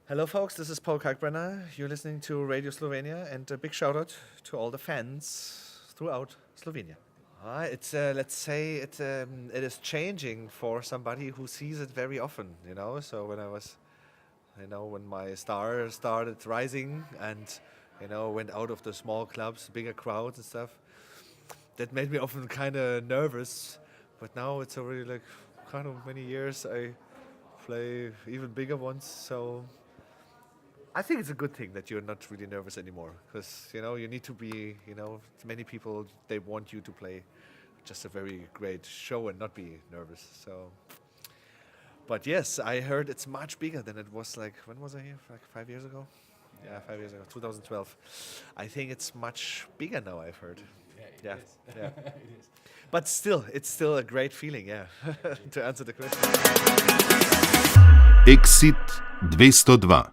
Hello, folks. This is Kalkbrenner. You're listening to Radio Slovenia, and a big shout out to all the fans throughout Slovenia. It's let's say it is changing for somebody who sees it very often. So when my star started rising and went out of the small clubs, bigger crowds and stuff, that made me often kind of nervous. But now it's already like kind of many years I play even bigger ones, so I think it's a good thing that you're not really nervous anymore, because you need to be, many people, they want you to play just a very great show and not be nervous. So, but yes, I heard it's much bigger than it was. Like, when was I here? Like 5 years ago? Yeah, 5 years ago, 2012. I think it's much bigger now, I've heard. Yeah, it is. Yeah. It is. But still, it's still a great feeling, yeah, to answer the question. Exit 202.